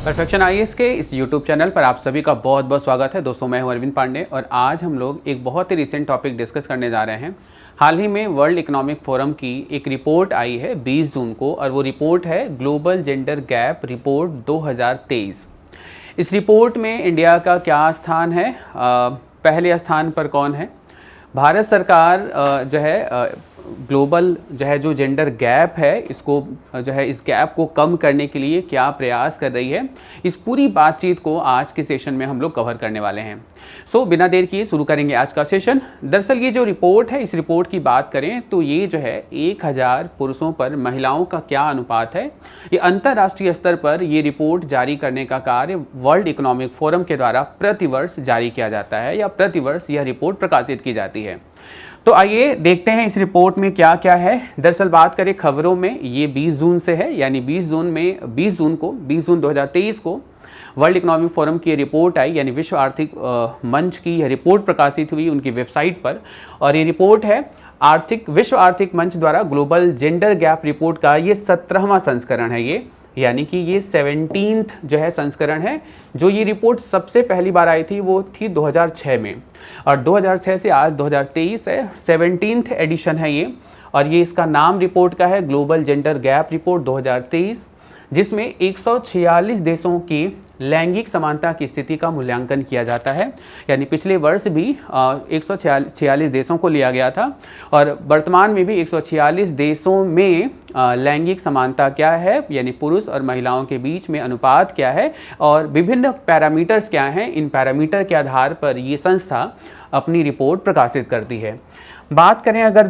Perfection IAS के इस YouTube channel पर आप सभी का बहुत बहुत स्वागत है। दोस्तों, मैं हूं अरविंद पांडे और आज हम लोग एक बहुत ही रिसेंट टॉपिक डिस्कस करने जा रहे हैं। हाल ही में वर्ल्ड इकोनॉमिक फोरम की एक रिपोर्ट आई है 20 जून को और वो रिपोर्ट है ग्लोबल जेंडर गैप रिपोर्ट 2023। इस रिपोर्ट में इंडिया का क्या स्थान है, पहले स्थान पर कौन है, भारत सरकार जो है ग्लोबल जो जेंडर गैप है इसको इस गैप को कम करने के लिए क्या प्रयास कर रही है, इस पूरी बातचीत को आज के सेशन में हम लोग कवर करने वाले हैं। बिना देर किए शुरू करेंगे आज का सेशन। दरअसल ये जो रिपोर्ट है, इस रिपोर्ट की बात करें तो ये 1000 पुरुषों पर महिलाओं का क्या अनुपात है, ये अंतर्राष्ट्रीय स्तर पर ये रिपोर्ट जारी करने का कार्य वर्ल्ड इकोनॉमिक फोरम के द्वारा प्रतिवर्ष जारी किया जाता है या प्रतिवर्ष यह रिपोर्ट प्रकाशित की जाती है। तो आइए देखते हैं इस रिपोर्ट में क्या क्या है। दरअसल बात करें खबरों में, ये 20 जून से है, यानी 20 जून 2023 को वर्ल्ड इकोनॉमिक फोरम की रिपोर्ट आई, यानी विश्व आर्थिक मंच की यह रिपोर्ट प्रकाशित हुई उनकी वेबसाइट पर। और ये रिपोर्ट है विश्व आर्थिक मंच द्वारा ग्लोबल जेंडर गैप रिपोर्ट का ये 17वां संस्करण है, ये यानी कि ये 17th संस्करण है। जो ये रिपोर्ट सबसे पहली बार आई थी वो थी 2006 में और 2006 से आज 2023 है, 17th एडिशन है ये। और ये इसका नाम रिपोर्ट का है ग्लोबल जेंडर गैप रिपोर्ट 2023, जिसमें 146 देशों की लैंगिक समानता की स्थिति का मूल्यांकन किया जाता है। यानी पिछले वर्ष भी 146 देशों को लिया गया था और वर्तमान में भी 146 देशों में लैंगिक समानता क्या है, यानी पुरुष और महिलाओं के बीच में अनुपात क्या है और विभिन्न पैरामीटर्स क्या हैं। इन पैरामीटर के आधार पर ये संस्था अपनी रिपोर्ट प्रकाशित करती है। बात करें अगर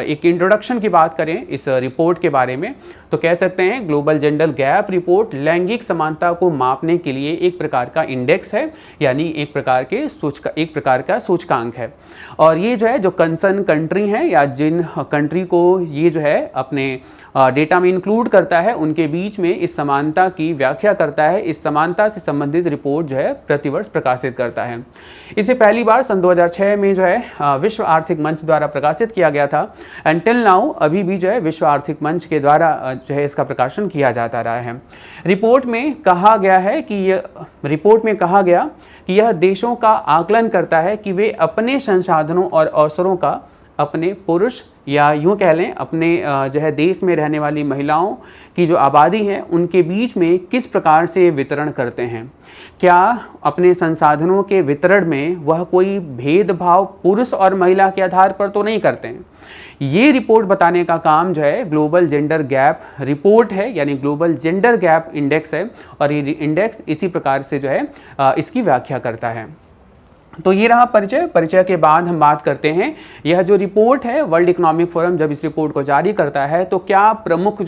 एक इंट्रोडक्शन की बात करें इस रिपोर्ट के बारे में, तो कह सकते हैं ग्लोबल जेंडर गैप रिपोर्ट लैंगिक समानता को मापने के लिए एक प्रकार का इंडेक्स है, यानी एक प्रकार का सूचकांक है। और ये जो कंसर्न कंट्री हैं या जिन कंट्री को ये अपने डेटा में इंक्लूड करता है, उनके बीच में इस समानता की व्याख्या करता है। इस समानता से संबंधित रिपोर्ट प्रतिवर्ष प्रकाशित करता है। इसे पहली बार सन 2006 में विश्व आर्थिक मंच द्वारा प्रकाशित किया गया था। एंटिल नाउ अभी भी विश्व आर्थिक मंच के द्वारा इसका प्रकाशन किया जाता रहा है। रिपोर्ट में कहा गया कि यह देशों का आकलन करता है कि वे अपने संसाधनों और अवसरों का अपने पुरुष या यूँ कह लें अपने देश में रहने वाली महिलाओं की जो आबादी है उनके बीच में किस प्रकार से वितरण करते हैं। क्या अपने संसाधनों के वितरण में वह कोई भेदभाव पुरुष और महिला के आधार पर तो नहीं करते हैं। ये रिपोर्ट बताने का काम ग्लोबल जेंडर गैप रिपोर्ट है, यानी ग्लोबल जेंडर गैप इंडेक्स है। और ये इंडेक्स इसी प्रकार से इसकी व्याख्या करता है। तो ये रहा परिचय के बाद हम बात करते हैं यह जो रिपोर्ट है वर्ल्ड इकोनॉमिक फोरम जब इस रिपोर्ट को जारी करता है तो क्या प्रमुख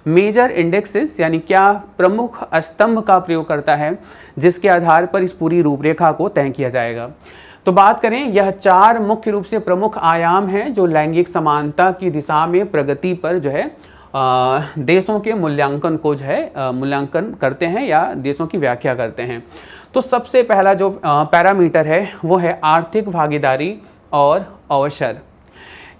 मेजर इंडेक्सेस यानी क्या प्रमुख स्तंभ का प्रयोग करता है जिसके आधार पर इस पूरी रूपरेखा को तय किया जाएगा। तो बात करें, यह 4 मुख्य रूप से प्रमुख आयाम हैं जो लैंगिक समानता की दिशा में प्रगति पर देशों के मूल्यांकन को मूल्यांकन करते हैं या देशों की व्याख्या करते हैं। तो सबसे पहला जो पैरामीटर है वो है आर्थिक भागीदारी और अवसर।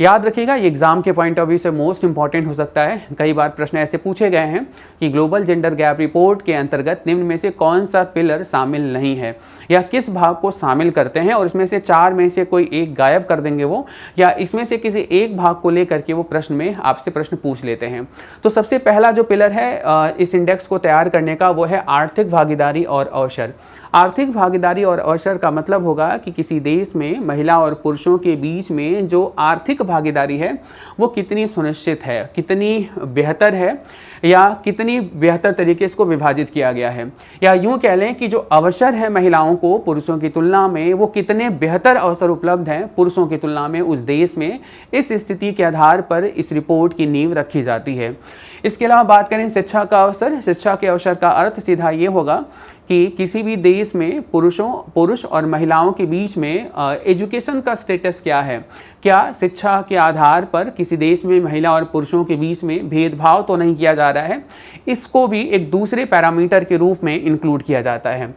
याद रखिएगा, ये एग्जाम के पॉइंट ऑफ व्यू से मोस्ट इंपॉर्टेंट हो सकता है। कई बार प्रश्न ऐसे पूछे गए हैं कि ग्लोबल जेंडर गैप रिपोर्ट के अंतर्गत निम्न में से कौन सा पिलर शामिल नहीं है या किस भाग को शामिल करते हैं, और इसमें से 4 में से कोई एक गायब कर देंगे वो, या इसमें से किसी एक भाग को लेकर के वो प्रश्न में आपसे प्रश्न पूछ लेते हैं। तो सबसे पहला जो पिलर है इस इंडेक्स को तैयार करने का वो है आर्थिक भागीदारी और अवसर। आर्थिक भागीदारी और अवसर का मतलब होगा कि किसी देश में महिला और पुरुषों के बीच में जो आर्थिक भागीदारी है वो कितनी सुनिश्चित है, कितनी बेहतर है या कितनी बेहतर तरीके से इसको विभाजित किया गया है, या यूं कह लें कि जो अवसर है महिलाओं को पुरुषों की तुलना में वो कितने बेहतर अवसर उपलब्ध हैं पुरुषों की तुलना में उस देश में। इस स्थिति के आधार पर इस रिपोर्ट की नींव रखी जाती है। इसके अलावा बात करें शिक्षा का अवसर। शिक्षा के अवसर का अर्थ सीधा ये होगा कि किसी भी देश में पुरुष और महिलाओं के बीच में एजुकेशन का स्टेटस क्या है, क्या शिक्षा के आधार पर किसी देश में महिला और पुरुषों के बीच में भेदभाव तो नहीं किया जा रहा है। इसको भी एक दूसरे पैरामीटर के रूप में इंक्लूड किया जाता है।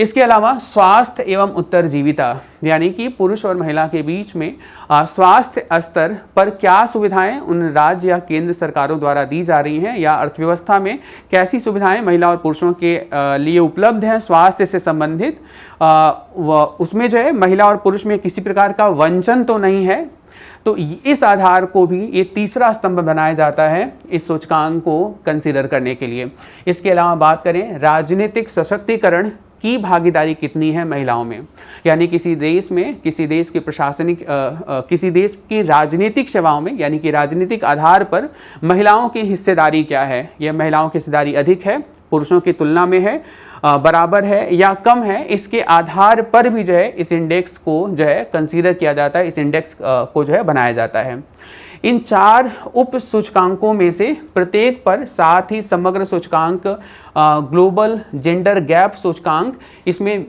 इसके अलावा स्वास्थ्य एवं उत्तरजीविता, यानी कि पुरुष और महिला के बीच में स्वास्थ्य स्तर पर क्या सुविधाएं उन राज्य या केंद्र सरकारों द्वारा दी जा रही हैं, या अर्थव्यवस्था में कैसी सुविधाएं महिला और पुरुषों के लिए उपलब्ध हैं स्वास्थ्य से संबंधित, उसमें जो है महिला और पुरुष में किसी प्रकार का वंचन तो नहीं है। तो इस आधार को भी ये तीसरा स्तंभ बनाया जाता है इस सूचकांक को कंसीडर करने के लिए। इसके अलावा बात करें राजनीतिक सशक्तिकरण की भागीदारी कितनी है महिलाओं में, यानी किसी देश में, किसी देश की प्रशासनिक किसी देश की राजनीतिक सेवाओं में, यानी कि राजनीतिक आधार पर महिलाओं की हिस्सेदारी क्या है, यह महिलाओं की हिस्सेदारी अधिक है, पुरुषों की तुलना में है, बराबर है या कम है, इसके आधार पर भी जो है इस इंडेक्स को जो है कंसीडर किया जाता है, इस इंडेक्स को जो है बनाया जाता है। इन 4 उप सूचकांकों में से प्रत्येक पर, साथ ही समग्र सूचकांक ग्लोबल जेंडर गैप सूचकांक, इसमें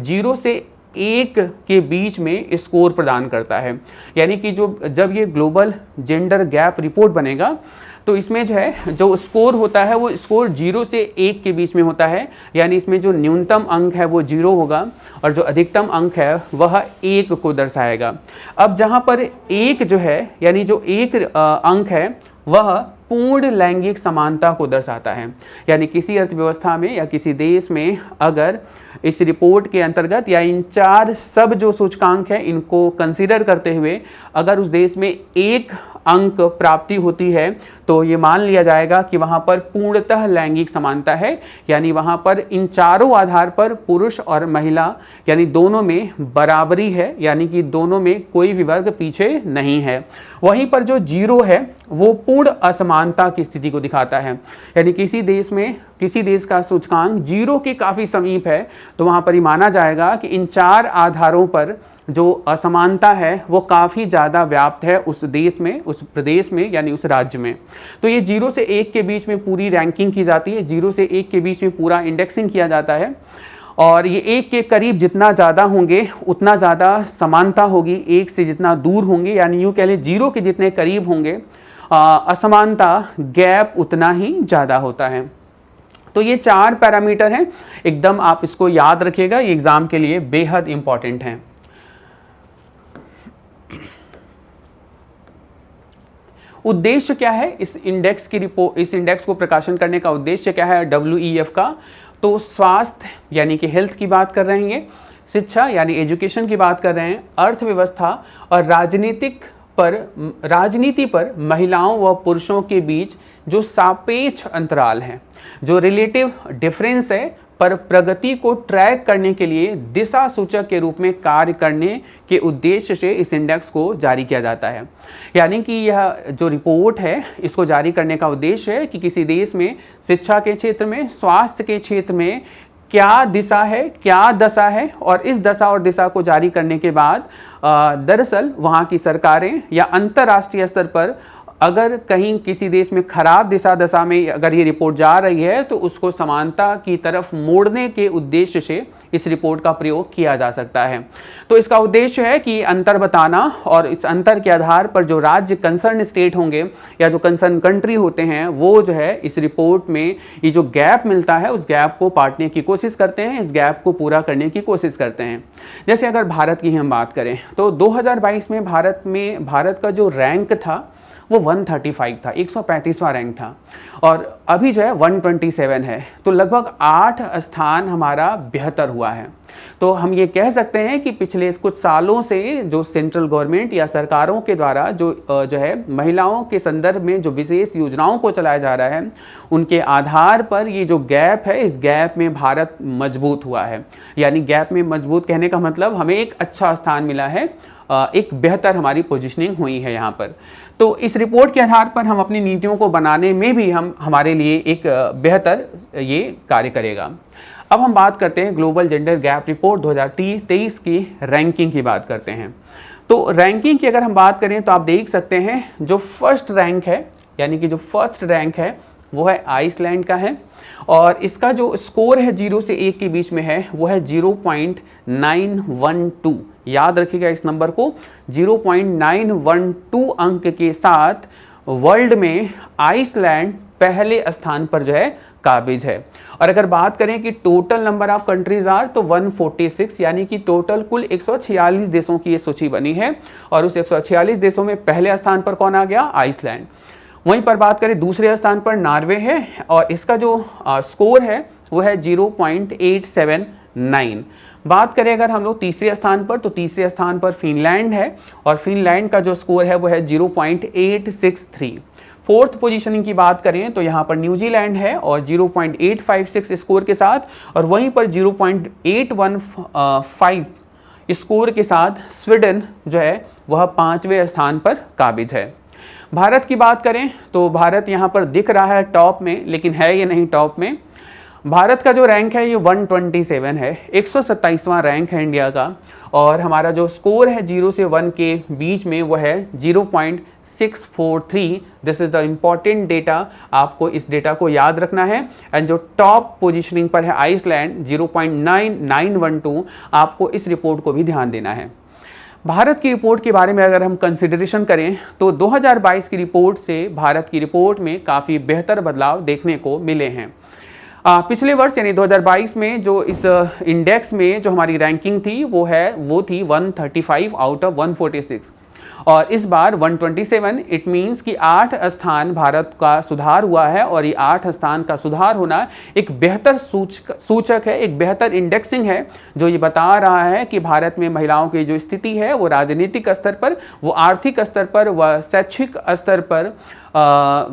0 से 1 के बीच में स्कोर प्रदान करता है। यानी कि जब ये ग्लोबल जेंडर गैप रिपोर्ट बनेगा तो इसमें जो है जो स्कोर होता है वो स्कोर 0 से 1 के बीच में होता है, यानी इसमें जो न्यूनतम अंक है वो 0 होगा और जो अधिकतम अंक है वह 1 को दर्शाएगा। अब जहाँ पर 1 जो है, यानी जो 1 अंक है वह पूर्ण लैंगिक समानता को दर्शाता है, यानी किसी अर्थव्यवस्था में या किसी देश में अगर इस रिपोर्ट के अंतर्गत या इन 4 सब जो सूचकांक है इनको कंसीडर करते हुए अगर उस देश में 1 अंक प्राप्ति होती है तो ये मान लिया जाएगा कि वहाँ पर पूर्णतः लैंगिक समानता है, यानी वहाँ पर इन चारों आधार पर पुरुष और महिला यानी दोनों में बराबरी है, यानी कि दोनों में कोई भी वर्ग पीछे नहीं है। वहीं पर जो 0 है वो पूर्ण असमानता की स्थिति को दिखाता है, यानी किसी देश में किसी देश का सूचकांक 0 के काफ़ी समीप है तो वहाँ पर ही माना जाएगा कि इन 4 आधारों पर जो असमानता है वो काफ़ी ज़्यादा व्याप्त है उस देश में, उस प्रदेश में, यानी उस राज्य में। तो ये 0 से 1 के बीच में पूरी रैंकिंग की जाती है, 0 से 1 के बीच में पूरा इंडेक्सिंग किया जाता है और ये 1 के करीब जितना ज़्यादा होंगे उतना ज़्यादा समानता होगी, 1 से जितना दूर होंगे यानी यूँ कह लें 0 के जितने करीब होंगे असमानता गैप उतना ही ज़्यादा होता है। तो ये 4 पैरामीटर हैं, एकदम आप इसको याद रखिएगा, ये एग्ज़ाम के लिए बेहद इम्पॉर्टेंट हैं। उद्देश्य क्या है इस इंडेक्स की इस इंडेक्स को प्रकाशन करने का उद्देश्य क्या है WEF का? तो स्वास्थ्य यानी कि हेल्थ की बात कर रहे हैं, शिक्षा यानी एजुकेशन की बात कर रहे हैं, अर्थव्यवस्था और राजनीति पर महिलाओं व पुरुषों के बीच जो सापेक्ष अंतराल है, जो रिलेटिव डिफरेंस है, पर प्रगति को ट्रैक करने के लिए दिशा सूचक के रूप में कार्य करने के उद्देश्य से इस इंडेक्स को जारी किया जाता है। यानी कि यह जो रिपोर्ट है इसको जारी करने का उद्देश्य है कि किसी देश में शिक्षा के क्षेत्र में, स्वास्थ्य के क्षेत्र में क्या दिशा है, क्या दशा है, और इस दशा और दिशा को जारी करने के बाद दरअसल वहाँ की सरकारें या अंतर्राष्ट्रीय स्तर पर अगर कहीं किसी देश में खराब दिशा दशा में अगर ये रिपोर्ट जा रही है तो उसको समानता की तरफ मोड़ने के उद्देश्य से इस रिपोर्ट का प्रयोग किया जा सकता है। तो इसका उद्देश्य है कि अंतर बताना और इस अंतर के आधार पर जो राज्य कंसर्न स्टेट होंगे या जो कंसर्न कंट्री होते हैं वो जो है इस रिपोर्ट में ये जो गैप मिलता है उस गैप को पाटने की कोशिश करते हैं, इस गैप को पूरा करने की कोशिश करते हैं। जैसे अगर भारत की हम बात करें तो 2022 में भारत का जो रैंक था वो 135 था, 135वां रैंक था और अभी जो है 127 है, तो लगभग 8 स्थान हमारा बेहतर हुआ है। तो हम ये कह सकते हैं कि पिछले कुछ सालों से जो सेंट्रल गवर्नमेंट या सरकारों के द्वारा जो है महिलाओं के संदर्भ में जो विशेष योजनाओं को चलाया जा रहा है उनके आधार पर ये जो गैप है इस गैप में भारत मजबूत हुआ है। यानी गैप में मजबूत कहने का मतलब हमें एक अच्छा स्थान मिला है, एक बेहतर हमारी पोजीशनिंग हुई है यहाँ पर। तो इस रिपोर्ट के आधार पर हम अपनी नीतियों को बनाने में भी हमारे लिए एक बेहतर ये कार्य करेगा। अब हम बात करते हैं ग्लोबल जेंडर गैप रिपोर्ट 2023 की रैंकिंग की बात करते हैं। तो रैंकिंग की अगर हम बात करें तो आप देख सकते हैं जो फर्स्ट रैंक है यानी कि जो फर्स्ट रैंक है वो है आइसलैंड का है और इसका जो स्कोर है 0 से 1 के बीच में है वो है 0.912। याद रखिएगा इस नंबर को, 0.912 अंक के साथ वर्ल्ड में आइसलैंड पहले स्थान पर जो है काबिज है। और अगर बात करें कि total number of countries are, तो 146, यानी कि टोटल कुल 146 देशों की ये सूची बनी है। और उस 146 देशों में पहले स्थान पर कौन आ गया? आइसलैंड। वहीं पर बात करें दूसरे स्थान पर नॉर्वे है, और इसका जो स्कोर है वो है 0.879। बात करें अगर हम लोग तीसरे स्थान पर, तो तीसरे स्थान पर फिनलैंड है, और फिनलैंड का जो स्कोर है वो है 0.863। फोर्थ पोजीशनिंग की बात करें तो यहाँ पर न्यूजीलैंड है और 0.856 स्कोर के साथ, और वहीं पर 0.815 स्कोर के साथ स्वीडन जो है वह 5वें स्थान पर काबिज है। भारत की बात करें तो भारत यहाँ पर दिख रहा है टॉप में, लेकिन है ये नहीं टॉप में। भारत का जो रैंक है ये 127 है, 127वां रैंक है इंडिया का। और हमारा जो स्कोर है 0 से 1 के बीच में वो है 0.643। This is the important data, आपको इस डेटा को याद रखना है। एंड जो टॉप पोजीशनिंग पर है आइसलैंड 0.9912, आपको इस रिपोर्ट को भी ध्यान देना है। भारत की रिपोर्ट के बारे में अगर हम कंसिडरेशन करें तो 2022 की रिपोर्ट से भारत की रिपोर्ट में काफ़ी बेहतर बदलाव देखने को मिले हैं। पिछले वर्ष यानी 2022 में जो इस इंडेक्स में जो हमारी रैंकिंग थी वो थी 135 आउट ऑफ 146, और इस बार 127। इट मीन्स कि 8 स्थान भारत का सुधार हुआ है, और ये 8 स्थान का सुधार होना एक बेहतर सूचक है, एक बेहतर इंडेक्सिंग है, जो ये बता रहा है कि भारत में महिलाओं की जो स्थिति है वो राजनीतिक स्तर पर, वो आर्थिक स्तर पर, व शैक्षिक स्तर पर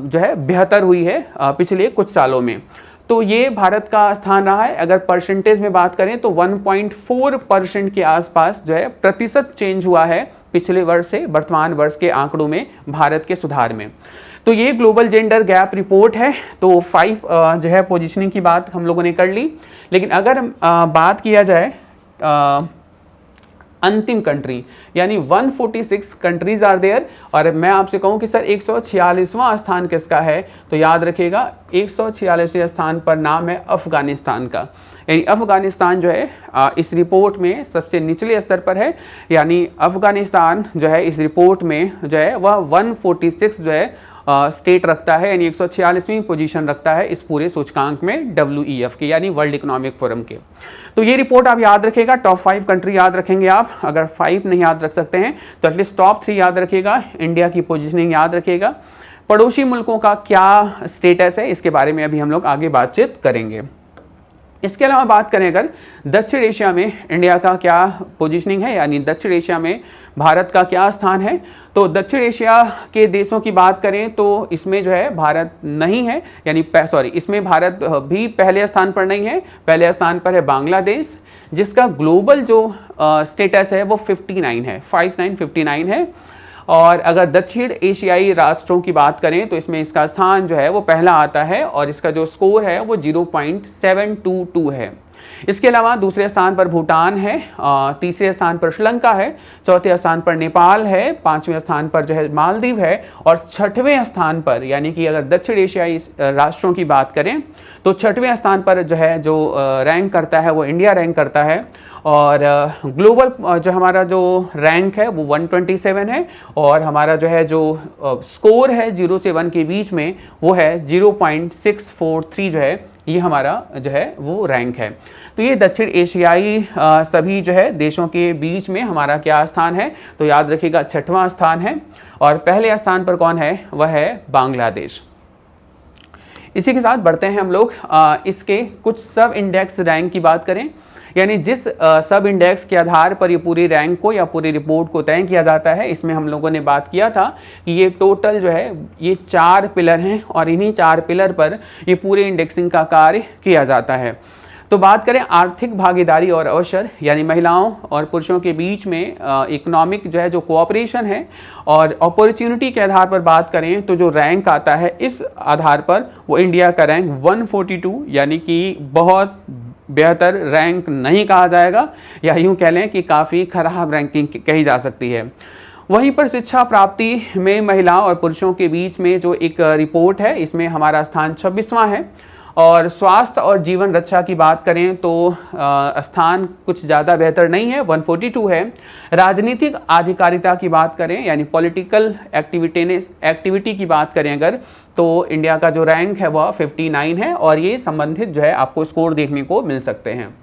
जो है बेहतर हुई है पिछले कुछ सालों में। तो ये भारत का स्थान रहा है। अगर परसेंटेज में बात करें तो 1.4% के आसपास जो है प्रतिशत चेंज हुआ है पिछले वर्ष से वर्तमान वर्ष के आंकड़ों में भारत के सुधार में। तो ये ग्लोबल जेंडर गैप रिपोर्ट है। तो 5 जो है पोजीशनिंग की बात हम लोगों ने कर ली, लेकिन अगर बात किया जाए अंतिम कंट्री, यानी 146 कंट्रीज आर देयर, और मैं आपसे कहूं कि सर 146वां स्थान किसका है, तो याद रखिएगा 146वें स्थान पर नाम है अफगानिस्तान का। यानी अफगानिस्तान जो है इस रिपोर्ट में सबसे निचले स्तर पर है, यानी अफगानिस्तान जो है इस रिपोर्ट में जो है वह 146 जो है स्टेट रखता है, यानी 146वीं पोजीशन रखता है इस पूरे सूचकांक में WEF के, यानी वर्ल्ड इकोनॉमिक फोरम के। तो ये रिपोर्ट आप याद रखिएगा, टॉप 5 कंट्री याद रखेंगे आप। अगर 5 नहीं याद रख सकते हैं तो एटलीस्ट टॉप 3 याद रखिएगा, इंडिया की पोजीशनिंग याद रखिएगा। पड़ोसी मुल्कों का क्या स्टेटस है इसके बारे में अभी हम लोग आगे बातचीत करेंगे। इसके अलावा बात करें अगर दक्षिण एशिया में इंडिया का क्या पोजीशनिंग है, यानी दक्षिण एशिया में भारत का क्या स्थान है, तो दक्षिण एशिया के देशों की बात करें तो इसमें जो है भारत नहीं है, यानी इसमें भारत भी पहले स्थान पर नहीं है। पहले स्थान पर है बांग्लादेश, जिसका ग्लोबल जो स्टेटस है वो 59 है, 59 है। और अगर दक्षिण एशियाई राष्ट्रों की बात करें तो इसमें इसका स्थान जो है वो पहला आता है, और इसका जो स्कोर है वो 0.722 है। इसके अलावा दूसरे स्थान पर भूटान है, तीसरे स्थान पर श्रीलंका है, चौथे स्थान पर नेपाल है, 5वें स्थान पर जो है मालदीव है, और 6वें स्थान पर, यानी कि अगर दक्षिण एशियाई राष्ट्रों की बात करें तो 6वें स्थान पर जो है जो रैंक करता है वो इंडिया रैंक करता है। और ग्लोबल जो हमारा जो रैंक है वो 127 है, और हमारा जो है जो स्कोर है 0 से 1 के बीच में वो है 0.643 जो है, ये हमारा जो है वो रैंक है। तो ये दक्षिण एशियाई सभी जो है देशों के बीच में हमारा क्या स्थान है, तो याद रखिएगा 6वां स्थान है, और पहले स्थान पर कौन है, वह है बांग्लादेश। इसी के साथ बढ़ते हैं हम लोग इसके कुछ सब इंडेक्स रैंक की बात करें, यानी जिस सब इंडेक्स के आधार पर ये पूरी रैंक को या पूरी रिपोर्ट को तय किया जाता है। इसमें हम लोगों ने बात किया था कि ये टोटल जो है ये 4 पिलर हैं, और इन्हीं 4 पिलर पर ये पूरे इंडेक्सिंग का कार्य किया जाता है। तो बात करें आर्थिक भागीदारी और अवसर, यानी महिलाओं और पुरुषों के बीच में इकोनॉमिक जो है जो कोऑपरेशन है, और अपॉर्चुनिटी के आधार पर बात करें तो जो रैंक आता है इस आधार पर वो इंडिया का रैंक 142, यानी कि बहुत बेहतर रैंक नहीं कहा जाएगा, या यूँ कह लें कि काफ़ी खराब रैंकिंग कही जा सकती है। वहीं पर शिक्षा प्राप्ति में महिलाओं और पुरुषों के बीच में जो एक रिपोर्ट है, इसमें हमारा स्थान 26वां है, और स्वास्थ्य और जीवन रक्षा की बात करें तो स्थान कुछ ज़्यादा बेहतर नहीं है, 142 है। राजनीतिक आधिकारिता की बात करें यानी पॉलिटिकल एक्टिविटी की बात करें अगर, तो इंडिया का जो रैंक है वह 59 है और ये संबंधित जो है आपको स्कोर देखने को मिल सकते हैं।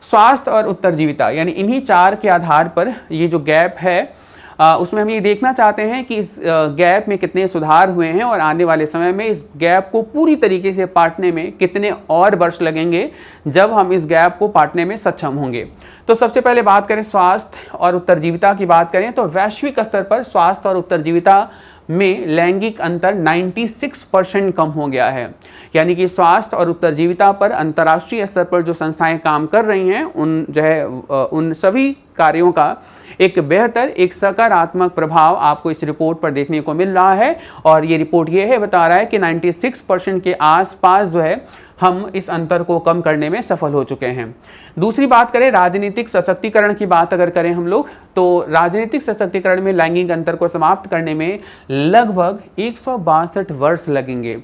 स्वास्थ्य और उत्तरजीविता यानी इन्हीं 4 के आधार पर ये जो गैप है उसमें हम ये देखना चाहते हैं कि इस गैप में कितने सुधार हुए हैं और आने वाले समय में इस गैप को पूरी तरीके से पाटने में कितने और वर्ष लगेंगे जब हम इस गैप को पाटने में सक्षम होंगे। तो सबसे पहले बात करें स्वास्थ्य और उत्तरजीविता की बात करें तो वैश्विक स्तर पर स्वास्थ्य और उत्तरजीविता में लैंगिक अंतर 96% कम हो गया है। यानी कि स्वास्थ्य और उत्तरजीविता पर अंतर्राष्ट्रीय स्तर पर जो संस्थाएं काम कर रही हैं उन सभी कार्यों का एक बेहतर, एक सकारात्मक प्रभाव आपको इस रिपोर्ट पर देखने को मिल रहा है। और ये रिपोर्ट ये है बता रहा है कि 96% के आसपास जो है हम इस अंतर को कम करने में सफल हो चुके हैं। दूसरी बात करें राजनीतिक सशक्तिकरण की बात अगर करें हम लोग, तो राजनीतिक सशक्तिकरण में लैंगिक अंतर को समाप्त करने में लगभग 162 वर्ष लगेंगे।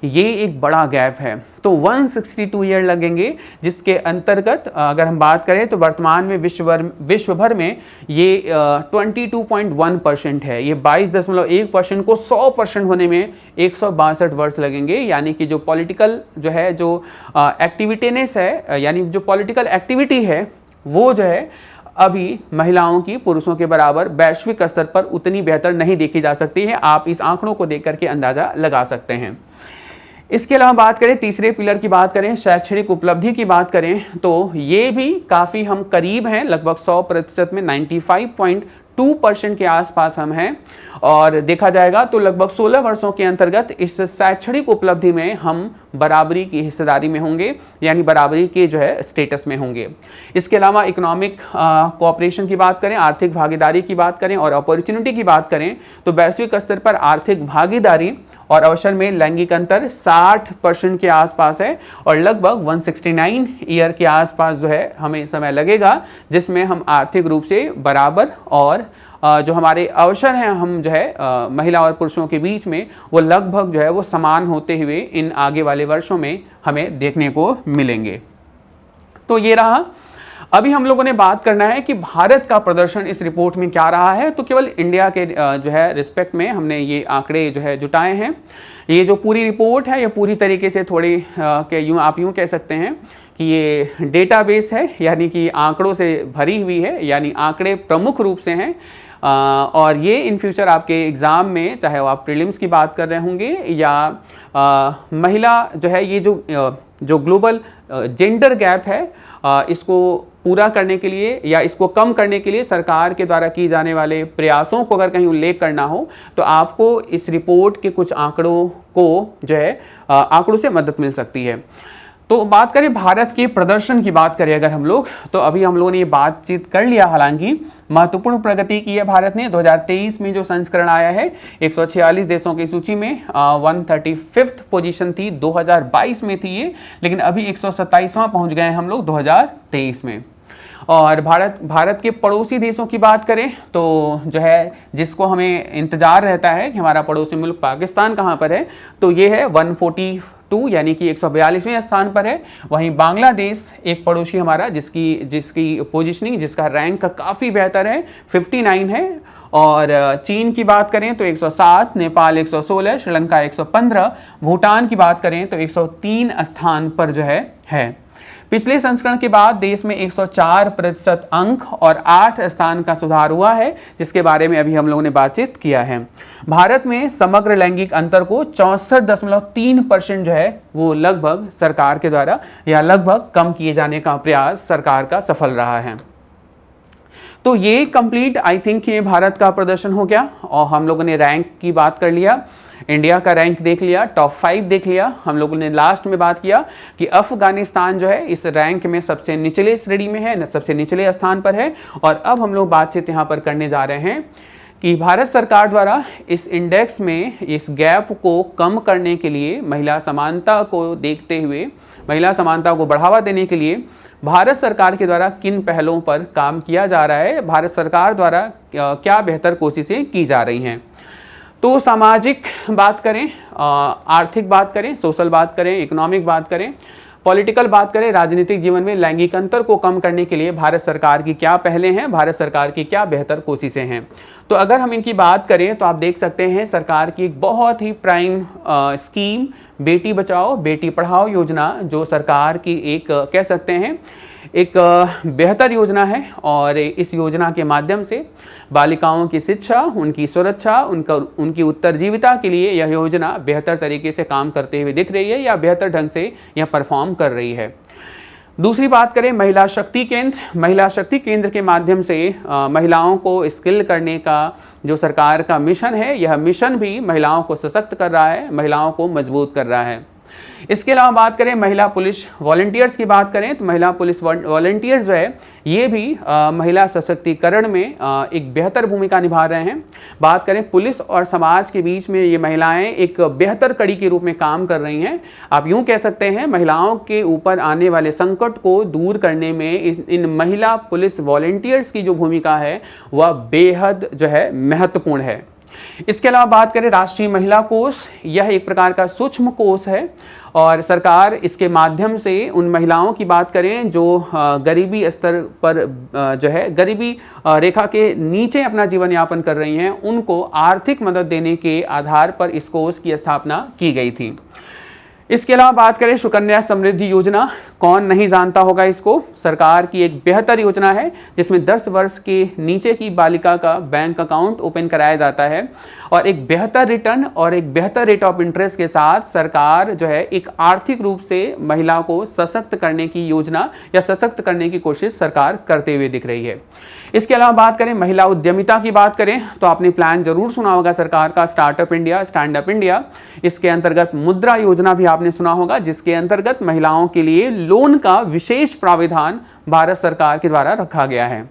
ये एक बड़ा गैप है, तो 162 ईयर लगेंगे, जिसके अंतर्गत अगर हम बात करें तो वर्तमान में विश्व भर में ये 22.1% है। ये 22.1% को 100% होने में 162 वर्ष लगेंगे। यानी कि जो पॉलिटिकल जो है जो एक्टिविटीनेस है यानी जो पॉलिटिकल एक्टिविटी है वो जो है अभी महिलाओं की पुरुषों के बराबर वैश्विक स्तर पर उतनी बेहतर नहीं देखी जा सकती है। आप इस आंकड़ों को देख करके अंदाजा लगा सकते हैं। इसके अलावा बात करें तीसरे पिलर की बात करें, शैक्षणिक उपलब्धि की बात करें तो ये भी काफ़ी हम करीब हैं, लगभग 100% में 95.2% के आसपास हम हैं। और देखा जाएगा तो लगभग 16 वर्षों के अंतर्गत इस शैक्षणिक उपलब्धि में हम बराबरी की हिस्सेदारी में होंगे, यानी बराबरी के जो है स्टेटस में होंगे। इसके अलावा इकोनॉमिक कोऑपरेशन की बात करें, आर्थिक भागीदारी की बात करें और अपॉर्चुनिटी की बात करें तो वैश्विक स्तर पर आर्थिक भागीदारी और अवसर में लैंगिक अंतर 60% के आसपास है और लगभग 169 ईयर के आसपास जो है हमें समय लगेगा जिसमें हम आर्थिक रूप से बराबर और जो हमारे अवसर हैं हम जो है महिला और पुरुषों के बीच में वो लगभग जो है वो समान होते हुए इन आगे वाले वर्षों में हमें देखने को मिलेंगे। तो ये रहा। अभी हम लोगों ने बात करना है कि भारत का प्रदर्शन इस रिपोर्ट में क्या रहा है। तो केवल इंडिया के जो है रिस्पेक्ट में हमने ये आंकड़े जो है जुटाए हैं। ये जो पूरी रिपोर्ट है ये पूरी तरीके से थोड़ी आप यूँ कह सकते हैं कि ये डेटाबेस है, यानी कि आंकड़ों से भरी हुई है, यानी आंकड़े प्रमुख रूप से हैं और ये इन फ्यूचर आपके एग्ज़ाम में चाहे वो आप प्रीलिम्स की बात कर रहे होंगे या महिला जो है ये जो ग्लोबल जेंडर गैप है इसको पूरा करने के लिए या इसको कम करने के लिए सरकार के द्वारा की जाने वाले प्रयासों को अगर कहीं उल्लेख करना हो तो आपको इस रिपोर्ट के कुछ आंकड़ों को जो है आंकड़ों से मदद मिल सकती है। तो बात करें भारत के प्रदर्शन की बात करें अगर हम लोग, तो अभी हम लोगों ने ये बातचीत कर लिया, हालांकि महत्वपूर्ण प्रगति की है भारत ने। 2023 में जो संस्करण आया है 146 देशों की सूची में 135th पोजीशन थी, 2022 में थी ये, लेकिन अभी 127वां पहुंच गए हैं हम लोग 2023 में। और भारत के पड़ोसी देशों की बात करें तो जो है जिसको हमें इंतजार रहता है कि हमारा पड़ोसी मुल्क पाकिस्तान कहाँ पर है, तो ये है 142 यानी कि 142वें स्थान पर है। वहीं बांग्लादेश एक पड़ोसी हमारा जिसकी पोजीशनिंग, जिसका रैंक काफ़ी बेहतर है, 59 है। और चीन की बात करें तो 107, नेपाल 116, श्रीलंका 115, भूटान की बात करें तो 103 स्थान पर जो है। पिछले संस्करण के बाद देश में 104% अंक और 8 स्थान का सुधार हुआ है, जिसके बारे में अभी हम लोगों ने बातचीत किया है। भारत में समग्र लैंगिक अंतर को 64.3% जो है वो लगभग सरकार के द्वारा या लगभग कम किए जाने का प्रयास सरकार का सफल रहा है। तो ये कंप्लीट आई थिंक ये भारत का प्रदर्शन हो गया और हम लोगों ने रैंक की बात कर लिया, इंडिया का रैंक देख लिया, टॉप 5 देख लिया। हम लोगों ने लास्ट में बात किया कि अफगानिस्तान जो है इस रैंक में सबसे निचले श्रेणी में है, सबसे निचले स्थान पर है। और अब हम लोग बातचीत यहाँ पर करने जा रहे हैं कि भारत सरकार द्वारा इस इंडेक्स में इस गैप को कम करने के लिए, महिला समानता को देखते हुए, महिला समानता को बढ़ावा देने के लिए भारत सरकार के द्वारा किन पहलों पर काम किया जा रहा है, भारत सरकार द्वारा क्या बेहतर कोशिशें की जा रही हैं। तो सामाजिक बात करें, आर्थिक बात करें, सोशल बात करें, इकोनॉमिक बात करें, पॉलिटिकल बात करें, राजनीतिक जीवन में लैंगिक अंतर को कम करने के लिए भारत सरकार की क्या पहलें हैं, भारत सरकार की क्या बेहतर कोशिशें हैं। तो अगर हम इनकी बात करें तो आप देख सकते हैं सरकार की एक बहुत ही प्राइम स्कीम बेटी बचाओ बेटी पढ़ाओ योजना, जो सरकार की एक कह सकते हैं एक बेहतर योजना है। और इस योजना के माध्यम से बालिकाओं की शिक्षा, उनकी सुरक्षा, उनकी उत्तरजीविता के लिए यह योजना बेहतर तरीके से काम करते हुए दिख रही है या बेहतर ढंग से यह परफॉर्म कर रही है। दूसरी बात करें महिला शक्ति केंद्र। महिला शक्ति केंद्र के माध्यम से महिलाओं को स्किल करने का जो सरकार का मिशन है, यह मिशन भी महिलाओं को सशक्त कर रहा है, महिलाओं को मजबूत कर रहा है। इसके अलावा बात करें महिला पुलिस वॉलंटियर्स की बात करें तो महिला पुलिस वॉलंटियर्स जो है ये भी महिला सशक्तिकरण में एक बेहतर भूमिका निभा रहे हैं। बात करें पुलिस और समाज के बीच में ये महिलाएं एक बेहतर कड़ी के रूप में काम कर रही हैं। आप यूं कह सकते हैं महिलाओं के ऊपर आने वाले संकट को दूर करने में इन महिला पुलिस वॉलंटियर्स की जो भूमिका है वह बेहद जो है महत्वपूर्ण है। इसके अलावा बात करें राष्ट्रीय महिला कोष, यह एक प्रकार का सूक्ष्म कोष है और सरकार इसके माध्यम से उन महिलाओं की बात करें जो गरीबी स्तर पर जो है गरीबी रेखा के नीचे अपना जीवन यापन कर रही हैं, उनको आर्थिक मदद देने के आधार पर इस कोष की स्थापना की गई थी। इसके अलावा बात करें सुकन्या समृद्धि योजना, कौन नहीं जानता होगा इसको। सरकार की एक बेहतर योजना है जिसमें 10 वर्ष के नीचे की बालिका का बैंक अकाउंट ओपन कराया जाता है और एक बेहतर रिटर्न और एक बेहतर रेट ऑफ इंटरेस्ट के साथ सरकार जो है एक आर्थिक रूप से महिला को सशक्त करने की योजना या सशक्त करने की कोशिश सरकार करते हुए दिख रही है। इसके अलावा बात करें महिला उद्यमिता की बात करें तो आपने प्लान जरूर सुना होगा सरकार का startup India, stand up India. इसके अंतर्गत मुद्रा योजना भी आपने सुना होगा जिसके अंतर्गत महिलाओं के लिए लोन का विशेष प्राविधान भारत सरकार के द्वारा रखा गया है।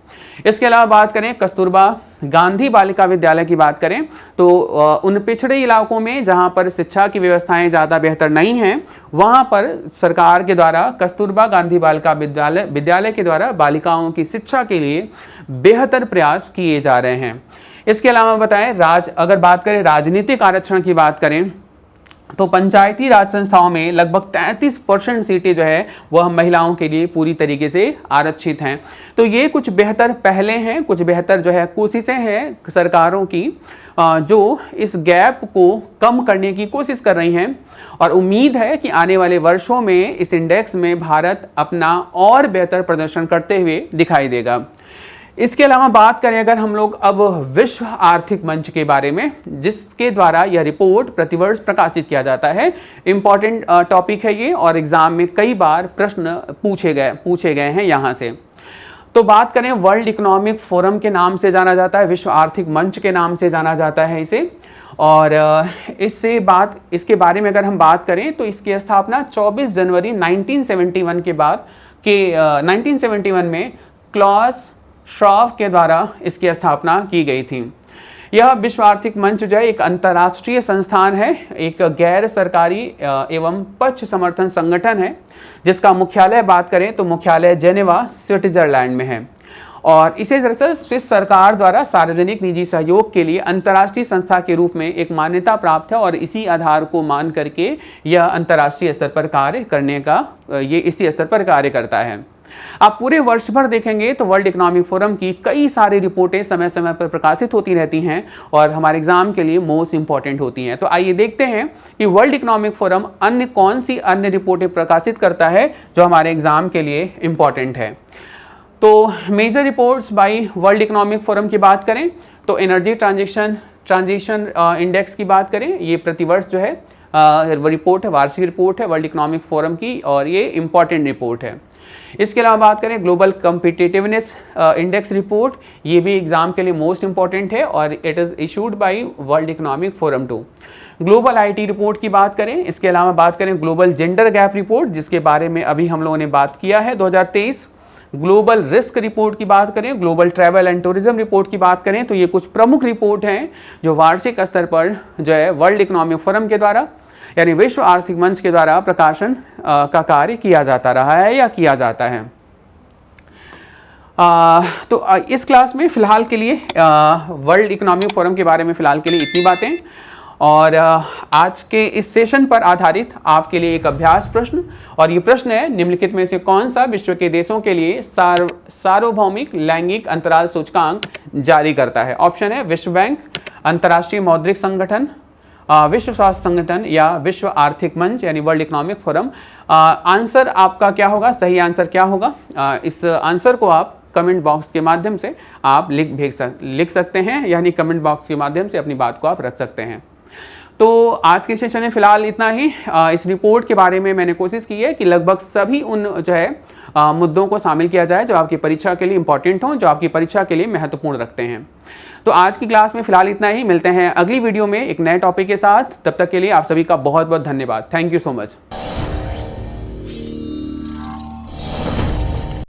इसके अलावा बात करें कस्तूरबा गांधी बालिका विद्यालय की बात करें तो उन पिछड़े इलाकों में जहां पर शिक्षा की व्यवस्थाएं ज़्यादा बेहतर नहीं हैं वहां पर सरकार के द्वारा कस्तूरबा गांधी बालिका विद्यालय के द्वारा बालिकाओं की शिक्षा के लिए बेहतर प्रयास किए जा रहे हैं। इसके अलावा बताएं अगर बात करें राजनीतिक आरक्षण की बात करें तो पंचायती राज संस्थाओं में लगभग 33% सीटें जो है वह महिलाओं के लिए पूरी तरीके से आरक्षित हैं। तो ये कुछ बेहतर पहले हैं, कुछ बेहतर जो है कोशिशें हैं सरकारों की जो इस गैप को कम करने की कोशिश कर रही हैं और उम्मीद है कि आने वाले वर्षों में इस इंडेक्स में भारत अपना और बेहतर प्रदर्शन करते हुए दिखाई देगा। इसके अलावा बात करें अगर हम लोग अब विश्व आर्थिक मंच के बारे में, जिसके द्वारा यह रिपोर्ट प्रतिवर्ष प्रकाशित किया जाता है, इंपॉर्टेंट टॉपिक है ये और एग्जाम में कई बार प्रश्न पूछे गए हैं यहाँ से। तो बात करें वर्ल्ड इकोनॉमिक फोरम के नाम से जाना जाता है, विश्व आर्थिक मंच के नाम से जाना जाता है इसे। और इसके बारे में अगर हम बात करें तो इसकी स्थापना 24 जनवरी 1971 के बाद 1971 में क्लॉस श्वाब के द्वारा इसकी स्थापना की गई थी। यह विश्व आर्थिक मंच जो है एक अंतर्राष्ट्रीय संस्थान है, एक गैर सरकारी एवं पक्ष समर्थन संगठन है जिसका मुख्यालय बात करें तो मुख्यालय जेनेवा स्विट्जरलैंड में है और इसे दरअसल स्विस सरकार द्वारा सार्वजनिक निजी सहयोग के लिए अंतर्राष्ट्रीय संस्था के रूप में एक मान्यता प्राप्त है और इसी आधार को मान करके यह अंतर्राष्ट्रीय स्तर पर कार्य करने का इसी स्तर पर कार्य करता है। आप पूरे वर्ष भर देखेंगे तो वर्ल्ड इकोनॉमिक फोरम की कई सारी रिपोर्टें समय समय पर प्रकाशित होती रहती हैं और हमारे एग्जाम के लिए मोस्ट इंपॉर्टेंट होती हैं। तो आइए देखते हैं कि वर्ल्ड इकोनॉमिक फोरम कौन सी अन्य रिपोर्टें प्रकाशित करता है जो हमारे एग्जाम के लिए इंपॉर्टेंट है। तो major reports by world economic forum की बात करें तो एनर्जी ट्रांजिशन इंडेक्स की बात करें, ये प्रतिवर्ष जो है रिपोर्ट है, वार्षिक रिपोर्ट है वर्ल्ड इकोनॉमिक फोरम की और ये इंपॉर्टेंट रिपोर्ट है। इसके अलावा बात करें ग्लोबल कॉम्पिटिटिवनेस इंडेक्स रिपोर्ट, ये भी एग्जाम के लिए मोस्ट इंपॉर्टेंट है और it is issued by world economic forum 2। Global IT report की बात करें, इसके अलावा बात करें ग्लोबल जेंडर गैप रिपोर्ट जिसके बारे में अभी हम लोगों ने बात किया है 2023। ग्लोबल रिस्क रिपोर्ट की बात करें, global travel and tourism report की बात करें तो ये कुछ प्रमुख रिपोर्ट हैं जो वार्षिक स्तर पर जो है वर्ल्ड इकोनॉमिक फोरम के द्वारा यानी विश्व आर्थिक मंच के द्वारा प्रकाशन का कार्य किया जाता रहा है या किया जाता है। इस क्लास में फ़िलहाल के लिए वर्ल्ड इकोनॉमिक फोरम के बारे में फ़िलहाल के लिए इतनी बातें, और आज के इस सेशन पर आधारित आपके लिए एक अभ्यास प्रश्न, और ये प्रश्न है निम्नलिखित में से कौन सा विश्व के देशों के लिए सार्वभौमिक लैंगिक अंतराल सूचकांक जारी करता है। ऑप्शन है विश्व बैंक, अंतर्राष्ट्रीय मौद्रिक संगठन, विश्व स्वास्थ्य संगठन या विश्व आर्थिक मंच यानी वर्ल्ड इकोनॉमिक फोरम। आंसर आपका क्या होगा, सही आंसर क्या होगा, इस आंसर को आप कमेंट बॉक्स के माध्यम से आप लिख सकते हैं, यानी कमेंट बॉक्स के माध्यम से अपनी बात को आप रख सकते हैं। तो आज के सेशन में फिलहाल इतना ही। इस रिपोर्ट के बारे में मैंने कोशिश की है कि लगभग सभी उन जो है मुद्दों को शामिल किया जाए जो आपकी परीक्षा के लिए इंपॉर्टेंट हों, जो आपकी परीक्षा के लिए महत्वपूर्ण रखते हैं। तो आज की क्लास में फिलहाल इतना ही। मिलते हैं अगली वीडियो में एक नए टॉपिक के साथ। तब तक के लिए आप सभी का बहुत बहुत धन्यवाद। Thank you so much.